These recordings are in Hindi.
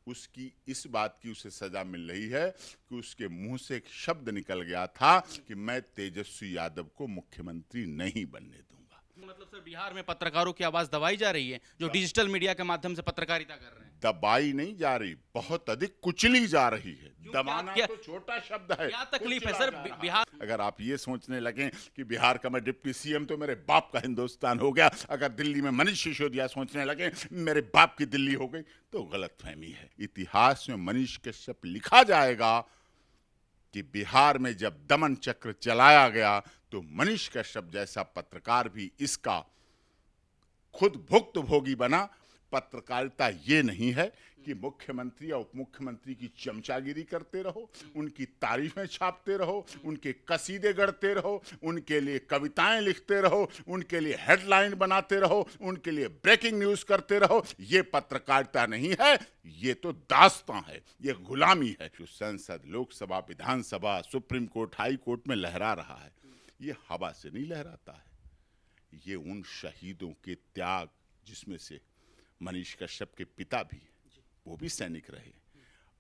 उसकी इस बात की उसे सजा मिल रही है कि उसके मुंह से एक शब्द निकल गया था कि मैं तेजस्वी यादव को मुख्यमंत्री नहीं बनने दूंगा। मतलब सर बिहार में पत्रकारों की आवाज दबाई जा रही है जो डिजिटल मीडिया के माध्यम से पत्रकारिता कर रहे हैं। दबाई नहीं जा रही, बहुत अधिक कुचली जा रही है। क्यों, दबाना क्या तो छोटा शब्द है, क्या तकलीफ है कुचला सर जा रहा है। बिहार? अगर आप ये सोचने लगे कि बिहार का मैं डिप्टी सीएम तो मेरे बाप का हिंदुस्तान हो गया, अगर दिल्ली में मनीष सिसोदिया सोचने लगे मेरे बाप की दिल्ली हो गई, तो गलतफहमी है। इतिहास में मनीष कश्यप लिखा जाएगा कि बिहार में जब दमन चक्र चलाया गया तो मनीष कश्यप जैसा पत्रकार भी इसका खुद भुक्तभोगी बना। पत्रकारिता ये नहीं है कि मुख्यमंत्री या उप मुख्यमंत्री की चमचागिरी करते रहो, उनकी तारीफें छापते रहो, उनके कसीदे गढ़ते रहो, उनके लिए कविताएं लिखते रहो, उनके लिए हेडलाइन बनाते रहो, उनके लिए ब्रेकिंग न्यूज करते रहो। ये पत्रकारिता नहीं है, ये तो दास्तां है, ये गुलामी है। जो संसद, लोकसभा, विधानसभा, सुप्रीम कोर्ट, हाई कोर्ट में लहरा रहा है, ये हवा से नहीं लहराता है, ये उन शहीदों के त्याग, जिसमें से मनीष कश्यप के पिता भी, वो भी सैनिक रहे,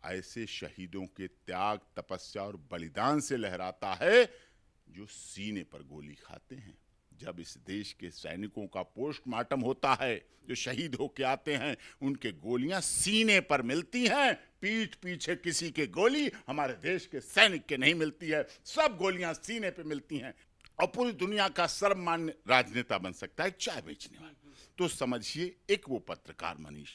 ऐसे शहीदों के त्याग, तपस्या और बलिदान से लहराता है, जो सीने पर गोली खाते हैं। जब इस देश के सैनिकों का पोस्टमार्टम होता है, जो शहीद होके आते हैं, उनके गोलियां सीने पर मिलती हैं, पीठ पीछे किसी के गोली हमारे देश के सैनिक के नहीं मिलती है, सब गोलियां सीने पे मिलती हैं। और पूरी दुनिया का सर्वमान्य राजनेता बन सकता है चाय बेचने वाला। तो समझिए, एक वो पत्रकार मनीष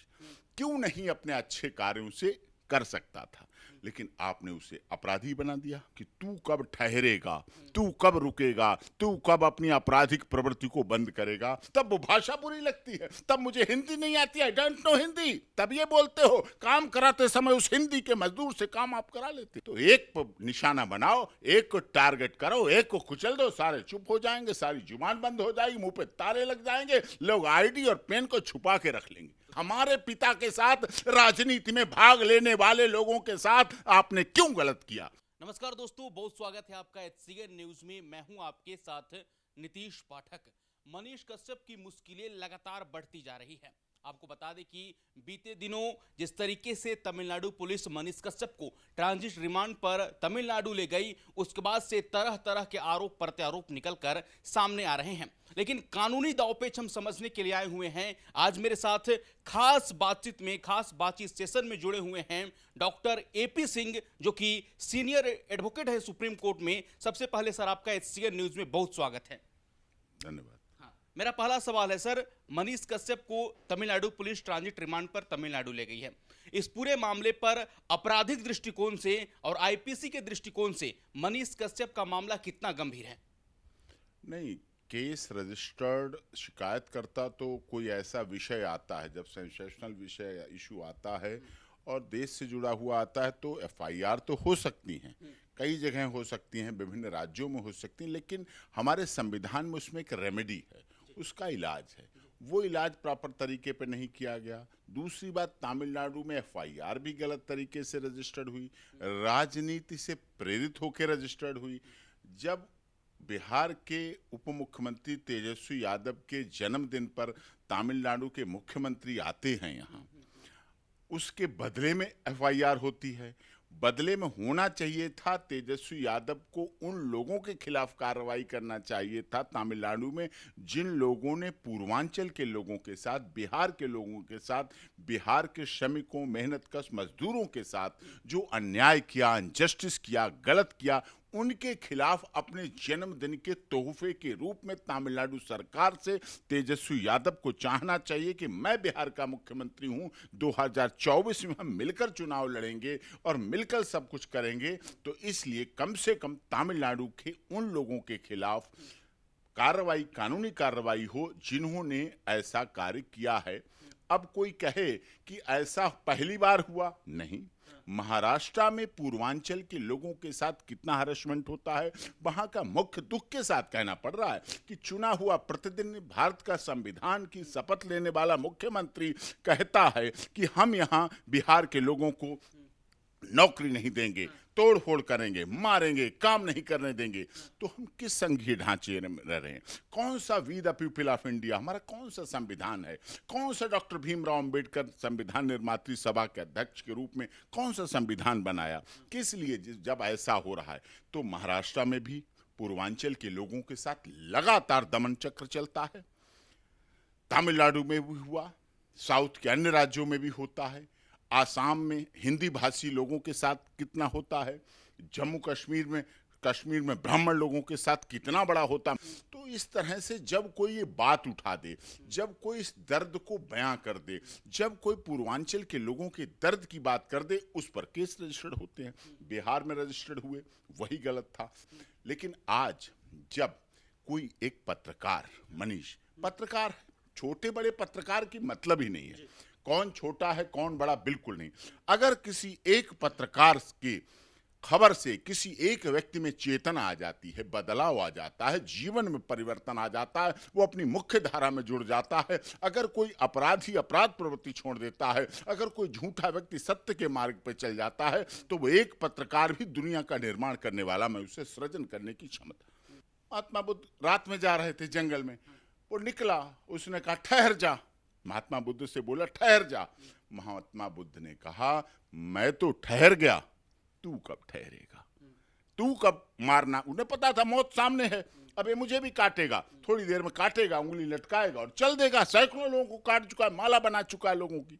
क्यों नहीं अपने अच्छे कार्यों से कर सकता था, लेकिन आपने उसे अपराधी बना दिया कि तू कब ठहरेगा, तू कब रुकेगा, तू कब अपनी आपराधिक प्रवृत्ति को बंद करेगा। तब वो भाषा बुरी लगती है, तब मुझे हिंदी नहीं आती है, डोंट नो हिंदी, तब ये बोलते हो। काम कराते समय उस हिंदी के मजदूर से काम आप करा लेते। तो एक पर निशाना बनाओ, एक को टारगेट करो, एक को कुचल दो, सारे चुप हो जाएंगे, सारी जुबान बंद हो जाएगी, मुंह पे ताले लग जाएंगे, लोग आईडी और पेन को छुपा के रख लेंगे। हमारे पिता के साथ राजनीति में भाग लेने वाले लोगों के साथ आपने क्यों गलत किया? नमस्कार दोस्तों, बहुत स्वागत है आपका HCN न्यूज में। मैं हूं आपके साथ नीतीश पाठक। मनीष कश्यप की मुश्किलें लगातार बढ़ती जा रही है। आपको बता दें कि बीते दिनों जिस तरीके से तमिलनाडु पुलिस मनीष कश्यप को ट्रांजिट रिमांड पर तमिलनाडु ले गई, उसके बाद से तरह तरह के आरोप प्रत्यारोप निकलकर सामने आ रहे हैं। लेकिन कानूनी दांवपेच हम समझने के लिए आए हुए हैं। आज मेरे साथ खास बातचीत सेशन में जुड़े हुए हैं डॉक्टर AP सिंह, जो कि सीनियर एडवोकेट है सुप्रीम कोर्ट में। सबसे पहले सर, आपका HCN न्यूज में बहुत स्वागत है। धन्यवाद। मेरा पहला सवाल है सर, मनीष कश्यप को तमिलनाडु पुलिस ट्रांजिट रिमांड पर तमिलनाडु ले गई है। इस पूरे मामले पर आपराधिक दृष्टिकोण से और IPC के दृष्टिकोण से मनीष कश्यप का मामला कितना गंभीर है? नहीं, केस रजिस्टर्ड शिकायतकर्ता तो कोई ऐसा विषय आता है, जब सेंसेशनल विषय या इशू आता है और देश से जुड़ा हुआ आता है, तो FIR तो हो सकती हैं, कई जगह हो सकती हैं, विभिन्न राज्यों में हो सकती हैं, लेकिन हमारे संविधान में उसमें एक रेमेडी है, उसका इलाज है। वो इलाज प्रॉपर तरीके पे नहीं किया गया। दूसरी बात, तमिलनाडु में FIR भी गलत तरीके से रजिस्टर्ड हुई, राजनीति से प्रेरित होकर रजिस्टर्ड हुई। जब बिहार के उप मुख्यमंत्री तेजस्वी यादव के जन्मदिन पर तमिलनाडु के मुख्यमंत्री आते हैं यहाँ, उसके बदले में FIR होती है। बदले में होना चाहिए था तेजस्वी यादव को उन लोगों के खिलाफ कार्रवाई करना चाहिए था तमिलनाडु में, जिन लोगों ने पूर्वांचल के लोगों के साथ, बिहार के लोगों के साथ, बिहार के श्रमिकों, मेहनतकश मजदूरों के साथ जो अन्याय किया, अनजस्टिस किया, गलत किया, उनके खिलाफ अपने जन्मदिन के तोहफे के रूप में तमिलनाडु सरकार से तेजस्वी यादव को चाहना चाहिए कि मैं बिहार का मुख्यमंत्री हूं, 2024 में हम मिलकर चुनाव लड़ेंगे और मिलकर सब कुछ करेंगे। तो इसलिए कम से कम तमिलनाडु के उन लोगों के खिलाफ कार्रवाई, कानूनी कार्रवाई हो जिन्होंने ऐसा कार्य किया है। अब कोई कहे कि ऐसा पहली बार हुआ, नहीं। महाराष्ट्र में पूर्वांचल के लोगों के साथ कितना हरासमेंट होता है, वहां का मुख्य दुख के साथ कहना पड़ रहा है कि चुना हुआ, प्रतिदिन भारत का संविधान की शपथ लेने वाला मुख्यमंत्री कहता है कि हम यहां बिहार के लोगों को नौकरी नहीं देंगे, तोड़ फोड़ करेंगे, मारेंगे, काम नहीं करने देंगे, तो हम किस संघीय ढांचे में रह रहे हैं? कौन सा we the people of India, हमारा कौन सा संविधान है? कौन सा डॉक्टर भीमराव अंबेडकर संविधान निर्मात्री सभा के अध्यक्ष के रूप में कौन सा संविधान बनाया? किस लिए? जब ऐसा हो रहा है तो महाराष्ट्र में भी पूर्वांचल के लोगों के साथ लगातार दमन चक्र चलता है, तमिलनाडु में भी हुआ, साउथ के अन्य राज्यों में भी होता है, आसाम में हिंदी भाषी लोगों के साथ कितना होता है, जम्मू कश्मीर में ब्राह्मण लोगों के साथ कितना बड़ा होता है। तो इस तरह से जब कोई ये बात उठा दे, जब कोई इस दर्द को बयां कर दे, जब कोई पूर्वांचल के लोगों के दर्द की बात कर दे, उस पर केस रजिस्टर्ड होते हैं। बिहार में रजिस्टर्ड हुए, वही गलत था। लेकिन आज जब कोई एक पत्रकार, मनीष पत्रकार, छोटे बड़े पत्रकार की मतलब ही नहीं है, कौन छोटा है कौन बड़ा बिल्कुल नहीं। अगर किसी एक पत्रकार की खबर से किसी एक व्यक्ति में चेतना आ जाती है, बदलाव आ जाता है, जीवन में परिवर्तन आ जाता है, वो अपनी मुख्य धारा में जुड़ जाता है, अगर कोई अपराधी अपराध प्रवृत्ति छोड़ देता है, अगर कोई झूठा व्यक्ति सत्य के मार्ग पर चल जाता है, तो वो एक पत्रकार भी दुनिया का निर्माण करने वाला, मैं उसे सृजन करने की क्षमता। महात्मा बुद्ध रात में जा रहे थे जंगल में, वो निकला, उसने कहा ठहर जा। महात्मा बुद्ध से बोला ठहर जा। महात्मा बुद्ध ने कहा मैं तो ठहर गया, तू कब ठहरेगा? तू कब मारना? उन्हें पता था मौत सामने है, अब ये मुझे भी काटेगा, थोड़ी देर में काटेगा, उंगली लटकाएगा और चल देगा। सैकड़ों लोगों को काट चुका है, माला बना चुका है लोगों की।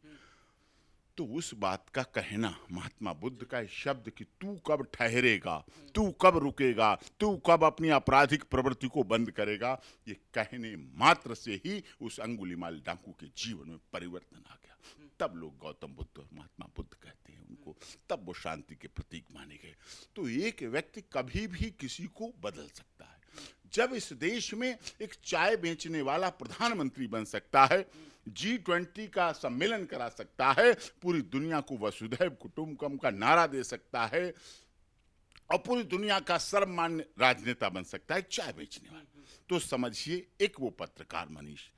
तो उस बात का कहना, महात्मा बुद्ध का शब्द कि तू कब ठहरेगा, तू कब रुकेगा, तू कब अपनी आपराधिक प्रवृत्ति को बंद करेगा, ये कहने मात्र से ही उस अंगुलीमाल डाकू के जीवन में परिवर्तन आ गया। तब लोग गौतम बुद्ध और महात्मा बुद्ध कहते हैं उनको, तब वो शांति के प्रतीक माने गए। तो एक व्यक्ति कभी भी किसी को बदल सकता है। जब इस देश में एक चाय बेचने वाला प्रधानमंत्री बन सकता है, G20 का सम्मेलन करा सकता है, पूरी दुनिया को वसुधैव कुटुंबकम का नारा दे सकता है और पूरी दुनिया का सर्वमान्य राजनेता बन सकता है चाय बेचने वाला, तो समझिए एक वो पत्रकार मनीष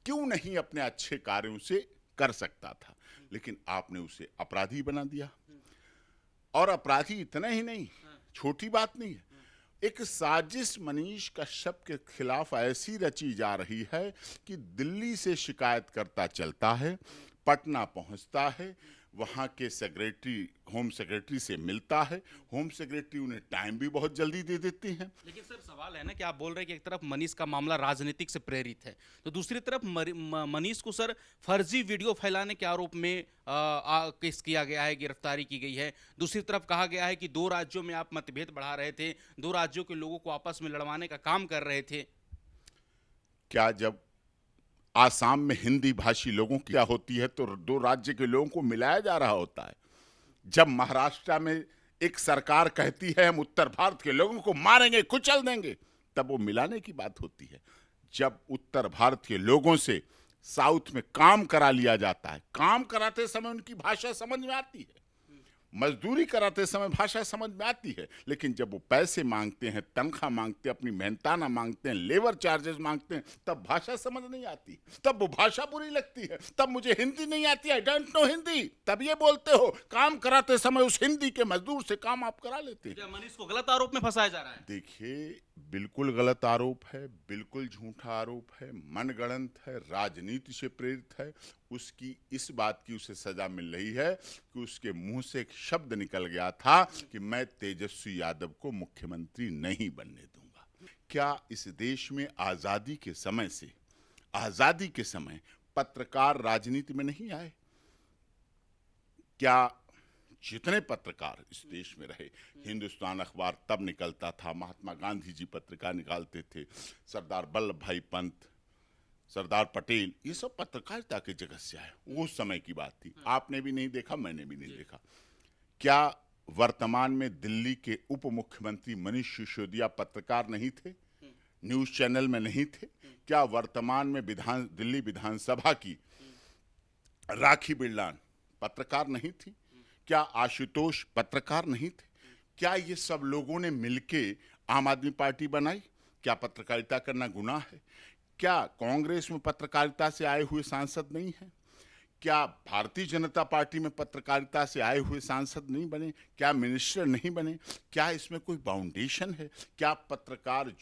क्यों नहीं अपने अच्छे कार्यों से कर सकता था, लेकिन आपने उसे अपराधी बना दिया। और अपराधी इतना ही नहीं, छोटी बात नहीं है, एक साजिश मनीष कश्यप के खिलाफ ऐसी रची जा रही है कि दिल्ली से शिकायत करता चलता है, पटना पहुंचता है, वहां के सेक्रेटरी, होम सेक्रेटरी से मिलता है, होम सेक्रेटरी उन्हें टाइम भी बहुत जल्दी दे देती हैं। लेकिन सर सवाल है ना कि आप बोल रहे हैं कि एक तरफ मनीष का मामला राजनीतिक से प्रेरित है, तो दूसरी तरफ मनीष को सर फर्जी वीडियो फैलाने के आरोप में केस किया गया है, गिरफ्तारी की गई है। दूसरी तरफ कहा गया है कि 2 राज्यों में आप मतभेद बढ़ा रहे थे, 2 राज्यों के लोगों को आपस में लड़वाने का काम कर रहे थे। क्या जब आसाम में हिंदी भाषी लोगों की क्या होती है तो 2 राज्य के लोगों को मिलाया जा रहा होता है? जब महाराष्ट्र में एक सरकार कहती है हम उत्तर भारत के लोगों को मारेंगे, कुचल देंगे, तब वो मिलाने की बात होती है। जब उत्तर भारत के लोगों से साउथ में काम करा लिया जाता है, काम कराते समय उनकी भाषा समझ में आती है, मजदूरी कराते समय भाषा समझ में आती है, लेकिन जब वो पैसे मांगते हैं, तनख्वाह मांगते हैं, अपनी मेहनताना मांगते हैं, लेबर चार्जेस मांगते हैं, तब भाषा समझ नहीं आती, तब वो भाषा बुरी लगती है, तब मुझे हिंदी नहीं आती, आई डोंट नो हिंदी, तब ये बोलते हो। काम कराते समय उस हिंदी के मजदूर से काम आप करा लेते हैं। मनीष को गलत आरोप में फंसाया जा रहा है। देखिए, बिल्कुल गलत आरोप है, बिल्कुल झूठा आरोप है, मनगढ़ंत है, राजनीति से प्रेरित है। उसकी इस बात की उसे सजा मिल रही है कि उसके मुंह से एक शब्द निकल गया था कि मैं तेजस्वी यादव को मुख्यमंत्री नहीं बनने दूंगा। क्या इस देश में आजादी के समय पत्रकार राजनीति में नहीं आए? क्या जितने पत्रकार इस देश में रहे, हिंदुस्तान अखबार तब निकलता था, महात्मा गांधी जी पत्रिका निकालते थे, सरदार वल्लभ भाई पंत, सरदार पटेल, ये सब पत्रकारिता के जगत से आए, उस समय की बात थी। आपने भी नहीं देखा, मैंने भी नहीं देखा। क्या वर्तमान में दिल्ली के उप मुख्यमंत्री मनीष सिसोदिया पत्रकार नहीं थे, न्यूज चैनल में नहीं थे? क्या वर्तमान में दिल्ली विधानसभा की राखी बिरलान पत्रकार नहीं थी? क्या आशुतोष पत्रकार नहीं थे? क्या ये सब लोगों ने मिलके आम आदमी पार्टी बनाई? क्या पत्रकारिता करना गुनाह है? क्या कांग्रेस में पत्रकारिता से आए हुए सांसद नहीं हैं? क्या भारतीय जनता पार्टी में पत्रकारिता से आए हुए सांसद नहीं बने? क्या मिनिस्टर नहीं बने? क्या इसमें कोई बाउंडेशन है? क्या पत्रकार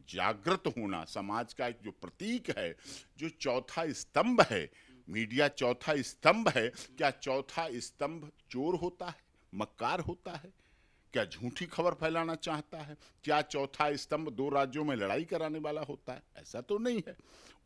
जागृत होना समाज का एक जो प्रतीक है, जो चौथा स्तंभ है, मीडिया चौथा स्तंभ है, क्या चौथा स्तंभ चोर होता है, मक्कार होता है? क्या झूठी खबर फैलाना चाहता है? क्या चौथा स्तंभ दो राज्यों में लड़ाई कराने वाला होता है? ऐसा तो नहीं है।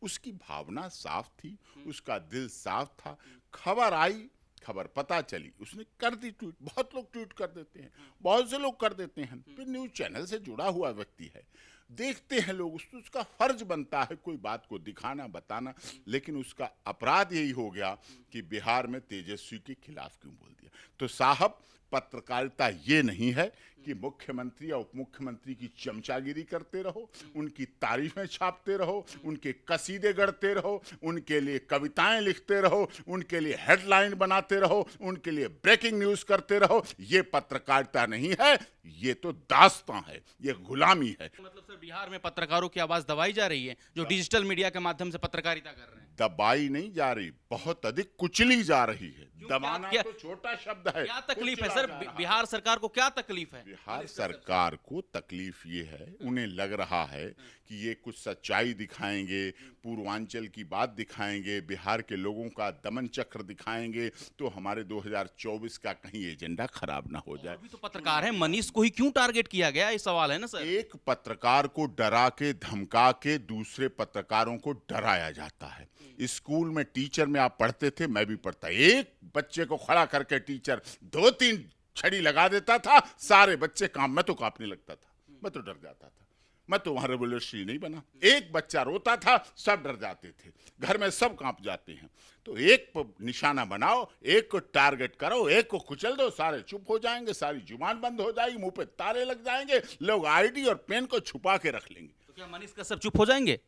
उसकी भावना साफ थी, उसका दिल साफ था। खबर आई, खबर पता चली, उसने कर दी ट्वीट। बहुत लोग ट्वीट कर देते हैं, बहुत से लोग कर देते हैं। फिर न्यूज चैनल से जुड़ा हुआ व्यक्ति है, देखते हैं लोग, उसका फर्ज बनता है कोई बात को दिखाना, बताना। लेकिन उसका अपराध यही हो गया कि बिहार में तेजस्वी के खिलाफ क्यों बोल दिया। तो साहब, पत्रकारिता ये नहीं है कि मुख्यमंत्री और उप मुख्यमंत्री की चमचागिरी करते रहो, उनकी तारीफें छापते रहो, उनके कसीदे गढ़ते रहो, उनके लिए कविताएं लिखते रहो, उनके लिए हेडलाइन बनाते रहो, उनके लिए ब्रेकिंग न्यूज करते रहो। ये पत्रकारिता नहीं है, ये तो दास्तां है, ये गुलामी है। मतलब सर, बिहार में पत्रकारों की आवाज दबाई जा रही है, जो डिजिटल मीडिया के माध्यम से पत्रकारिता कर रहे हैं। दबाई नहीं जा रही, बहुत अधिक कुचली जा रही है। दबाना क्या- तो छोटा शब्द है। क्या तकलीफ है कुचला सर? जा रहा है। बिहार सरकार को क्या तकलीफ है? बिहार सरकार को तकलीफ ये है, उन्हें लग रहा है कि ये कुछ सच्चाई दिखाएंगे, पूर्वांचल की बात दिखाएंगे, बिहार के लोगों का दमन चक्र दिखाएंगे, तो हमारे 2024 का कहीं एजेंडा खराब ना हो जाए। अभी तो पत्रकार है, मनीष को ही क्यों टारगेट किया गया, ये सवाल है ना सर। एक पत्रकार को डरा के धमका के दूसरे पत्रकारों को डराया जाता है। स्कूल में टीचर में आप पढ़ते थे, मैं भी पढ़ता, एक बच्चे को खड़ा करके टीचर 2-3 छड़ी लगा देता था, सारे बच्चे मैं तो कांपने लगता था, मैं तो डर जाता था। मैं तो वहां रेवोल्यूशनरी नहीं बना। एक बच्चा रोता था, सब डर जाते थे, घर में सब कांप जाते हैं। तो एक निशाना बनाओ, एक को टारगेट करो, एक को कुचल दो, सारे चुप हो जाएंगे, सारी जुबान बंद हो जाएगी, मुंह पे ताले लग जाएंगे, लोग आईडी और पेन को छुपा के रख लेंगे। तो क्या मनीष कश्यप चुप हो जाएंगे?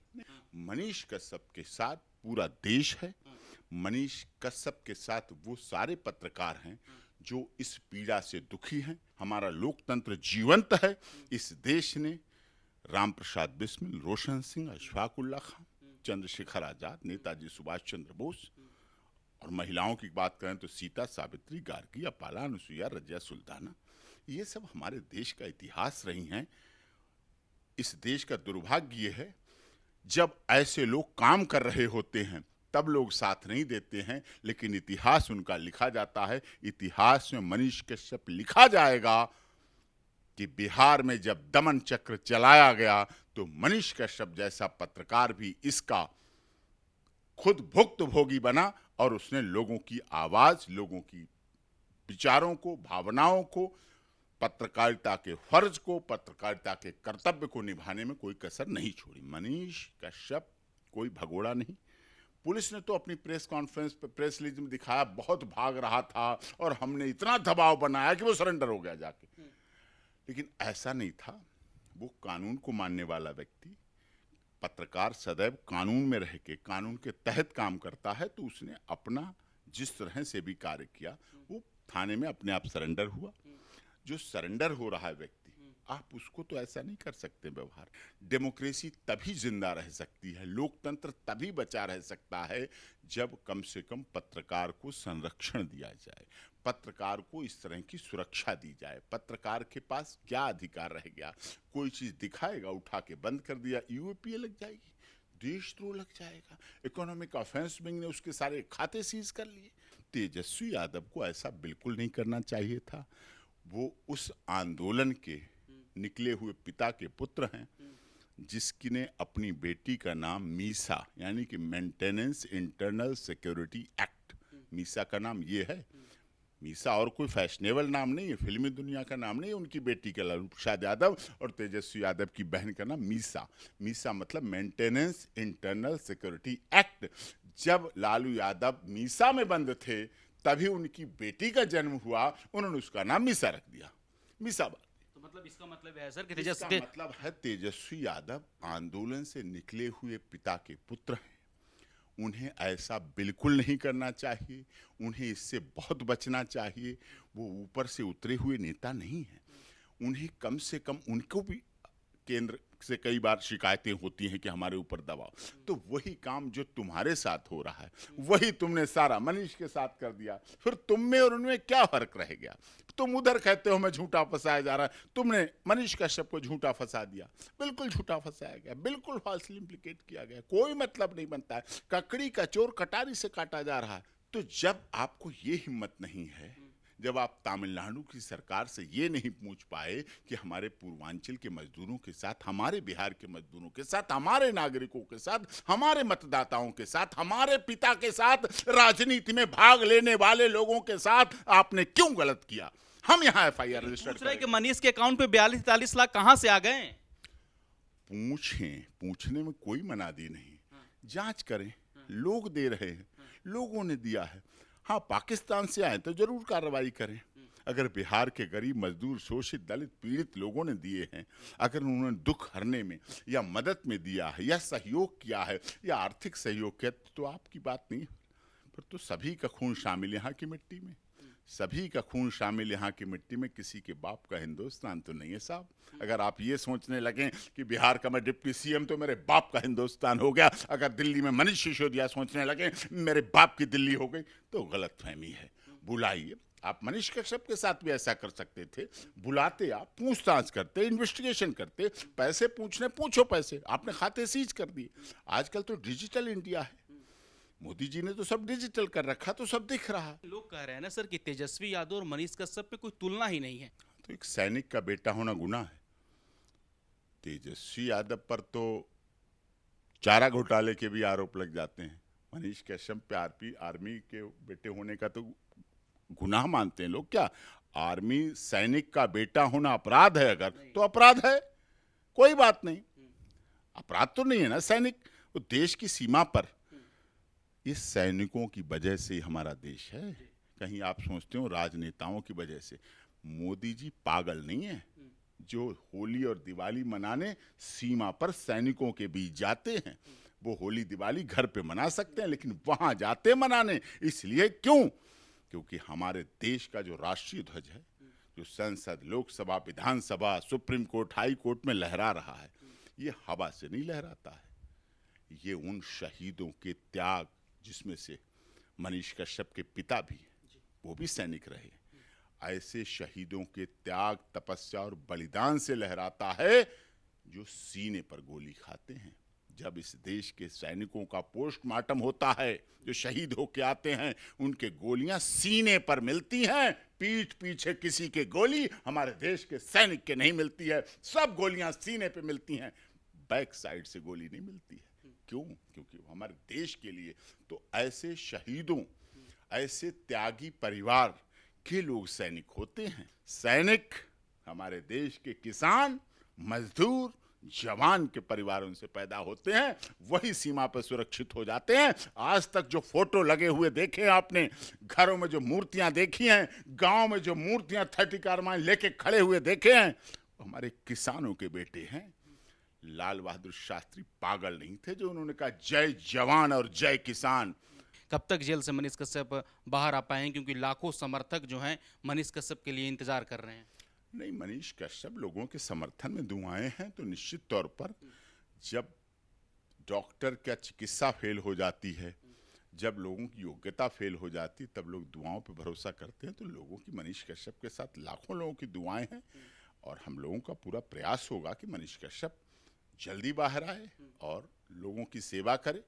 मनीष कश्यप के साथ पूरा देश है। मनीष कश्यप के साथ वो सारे पत्रकार हैं जो इस पीड़ा से दुखी हैं। हमारा लोकतंत्र जीवंत है। इस देश ने राम प्रसाद बिस्मिल, रोशन सिंह, अशफाक उल्ला खान, चंद्रशेखर आजाद, नेताजी सुभाष चंद्र बोस, और महिलाओं की बात करें तो सीता, सावित्री, गार्गी, अपाला, अनुसुईया, रजिया सुल्ताना, ये सब हमारे देश का इतिहास रही हैं। इस देश का दुर्भाग्य ये है, जब ऐसे लोग काम कर रहे होते हैं तब लोग साथ नहीं देते हैं, लेकिन इतिहास उनका लिखा जाता है। इतिहास में मनीष कश्यप लिखा जाएगा कि बिहार में जब दमन चक्र चलाया गया तो मनीष कश्यप जैसा पत्रकार भी इसका खुद भुक्तभोगी बना, और उसने लोगों की आवाज, लोगों की विचारों को, भावनाओं को, पत्रकारिता के फर्ज को, पत्रकारिता के कर्तव्य को निभाने में कोई कसर नहीं छोड़ी। मनीष कश्यप कोई भगोड़ा नहीं। पुलिस ने तो अपनी प्रेस कॉन्फ्रेंस पे, प्रेस रिलीज में दिखाया, बहुत भाग रहा था और हमने इतना दबाव बनाया कि वो सरेंडर हो गया जाके। लेकिन ऐसा नहीं था। वो कानून को मानने वाला व्यक्ति, पत्रकार सदैव कानून में रह के कानून के तहत काम करता है, तो उसने अपना जिस तरह से भी कार्य किया, वो थाने में अपने आप सरेंडर हुआ। जो सरेंडर हो रहा है व्यक्ति, आप उसको तो ऐसा नहीं कर सकते व्यवहार। डेमोक्रेसी तभी जिंदा रह सकती है, लोकतंत्र तभी बचा रह सकता है जब कम से कम पत्रकार को संरक्षण दिया जाए, पत्रकार को इस तरह की सुरक्षा दी जाए। पत्रकार के पास क्या अधिकार रह गया? कोई चीज दिखाएगा, उठा के बंद कर दिया, यूएपीए लग जाएगी, देशद्रोह लग जाएगा, इकोनॉमिक ऑफेंस विंग ने उसके सारे खाते सीज कर लिए। तेजस्वी यादव को ऐसा बिल्कुल नहीं करना चाहिए था। वो उस आंदोलन के निकले हुए पिता के पुत्र हैं जिसकी ने अपनी बेटी का नाम मीसा, यानी कि maintenance internal security act, Misa का नाम ये है। मीसा और कोई फैशनेबल नाम नहीं है, फिल्मी दुनिया का नाम नहीं है। उनकी बेटी का लालू प्रसाद यादव और तेजस्वी यादव की बहन का नाम मीसा। मीसा मतलब मेंटेनेंस इंटरनल सिक्योरिटी एक्ट। जब लालू यादव मीसा में बंद थे तभी उनकी बेटी का जन्म हुआ, उन्होंने उसका नाम मीसा रख दिया, मीसा। तो मतलब इसका मतलब है सर कि इसका मतलब है तेजस्वी यादव आंदोलन से निकले हुए पिता के पुत्र हैं। उन्हें ऐसा बिल्कुल नहीं करना चाहिए, उन्हें इससे बहुत बचना चाहिए। वो ऊपर से उतरे हुए नेता नहीं हैं। उन्हें कम से कम, उनको भी केंद्र से कई बार शिकायतें होती हैं कि हमारे ऊपर दबाव, तो वही काम जो तुम्हारे साथ हो रहा है वही तुमने सारा मनीष के साथ कर दिया। फिर तुम में और उनमें क्या फर्क रह गया? तुम उधर कहते हो मैं झूठा फंसाया जा रहा है, तुमने मनीष कश्यप को झूठा फंसा दिया, बिल्कुल झूठा फंसाया गया, बिल्कुल फॉल्सली इम्प्लीकेट किया गया, कोई मतलब नहीं बनता है। ककड़ी का चोर कटारी से काटा जा रहा है। तो जब आपको ये हिम्मत नहीं है, जब आप तमिलनाडु की सरकार से ये नहीं पूछ पाए कि हमारे पूर्वांचल के मजदूरों के साथ, हमारे बिहार के मजदूरों के साथ, हमारे नागरिकों के साथ, हमारे मतदाताओं के साथ, हमारे पिता के साथ, राजनीति में भाग लेने वाले लोगों के साथ आपने क्यों गलत किया, हम यहाँ FIR रजिस्टर पूछ रहे हैं कि मनीष के अकाउंट पे 42-43 लाख कहां से आ गए? पूछें, पूछने में कोई मनादी नहीं, जांच करें, लोग दे रहे हैं, लोगों ने दिया है। हाँ, पाकिस्तान से आए तो जरूर कार्रवाई करें। अगर बिहार के गरीब मजदूर, शोषित, दलित, पीड़ित लोगों ने दिए हैं, अगर उन्होंने दुख हरने में या मदद में दिया है या सहयोग किया है या आर्थिक सहयोग किया, तो आपकी बात नहीं। पर तो सभी का खून शामिल यहाँ की मिट्टी में, सभी का खून शामिल यहाँ की मिट्टी में, किसी के बाप का हिंदुस्तान तो नहीं है साहब। अगर आप ये सोचने लगें कि बिहार का मैं डिप्टी CM तो मेरे बाप का हिंदुस्तान हो गया, अगर दिल्ली में मनीष सिसोदिया सोचने लगे मेरे बाप की दिल्ली हो गई, तो गलतफहमी है। बुलाइए, आप मनीष कश्यप के साथ भी ऐसा कर सकते थे, बुलाते, आप पूछताछ करते, इन्वेस्टिगेशन करते, पैसे पूछने पूछो पैसे, आपने खाते सीज कर दिए। आजकल तो डिजिटल इंडिया है, मोदी जी ने तो सब डिजिटल कर रखा, तो सब दिख रहा है। लोग कह रहे हैं ना सर कि तेजस्वी यादव और मनीष कश्यप पे कोई तुलना ही नहीं है। तो एक सैनिक का बेटा होना गुनाह है? तेजस्वी यादव पर तो चारा घोटाले के भी आरोप लग जाते हैं, मनीष कश्यप पे आर्मी के बेटे होने का तो गुनाह मानते हैं लोग। क्या आर्मी सैनिक का बेटा होना अपराध है? अगर तो अपराध है, कोई बात नहीं, अपराध तो नहीं है ना। सैनिक वो देश की सीमा पर, इस सैनिकों की वजह से हमारा देश है। कहीं आप सोचते हो राजनेताओं की वजह से? मोदी जी पागल नहीं है जो होली और दिवाली मनाने सीमा पर सैनिकों के बीच जाते हैं। वो होली दिवाली घर पे मना सकते हैं, लेकिन वहां जाते मनाने इसलिए क्यों? क्योंकि हमारे देश का जो राष्ट्रीय ध्वज है, जो संसद, लोकसभा, विधानसभा, सुप्रीम कोर्ट, हाई कोर्ट में लहरा रहा है, ये हवा से नहीं लहराता है। ये उन शहीदों के त्याग, जिसमें से मनीष कश्यप के पिता भी, वो भी सैनिक रहे, ऐसे शहीदों के त्याग, तपस्या और बलिदान से लहराता है, जो सीने पर गोली खाते हैं। जब इस देश के सैनिकों का पोस्टमार्टम होता है, जो शहीद होके आते हैं, उनके गोलियां सीने पर मिलती हैं, पीठ पीछे किसी के गोली हमारे देश के सैनिक के नहीं मिलती है, सब गोलियां सीने पे मिलती हैं, बैक साइड से गोली नहीं मिलती है। क्यों? क्योंकि वो हमारे देश के लिए। तो ऐसे शहीदों, ऐसे त्यागी परिवार के लोग सैनिक होते हैं। सैनिक हमारे देश के किसान, मजदूर, जवान के परिवारों से पैदा होते हैं, वही सीमा पर सुरक्षित हो जाते हैं। आज तक जो फोटो लगे हुए देखे आपने, घरों में जो मूर्तियां देखी हैं, गांव में जो मूर्तियां 30 कारमाइन लेके खड़े हुए देखे हैं, हमारे किसानों के बेटे हैं। लाल बहादुर शास्त्री पागल नहीं थे जो उन्होंने कहा जय जवान और जय किसान। कब तक जेल से मनीष कश्यप बाहर आ पाए हैं, क्योंकि लाखों समर्थक जो हैं मनीष कश्यप के लिए इंतजार कर रहे हैं? नहीं, मनीष कश्यप लोगों के समर्थन में दुआएं हैं, तो निश्चित तौर पर जब डॉक्टर का चिकित्सा फेल हो जाती है, जब लोगों की योग्यता फेल हो जाती है, तब लोग दुआओं पर भरोसा करते हैं। तो लोगों की मनीष कश्यप के साथ लाखों लोगों की दुआएं हैं, और हम लोगों का पूरा प्रयास होगा कि मनीष कश्यप जल्दी बाहर आए और लोगों की सेवा करे।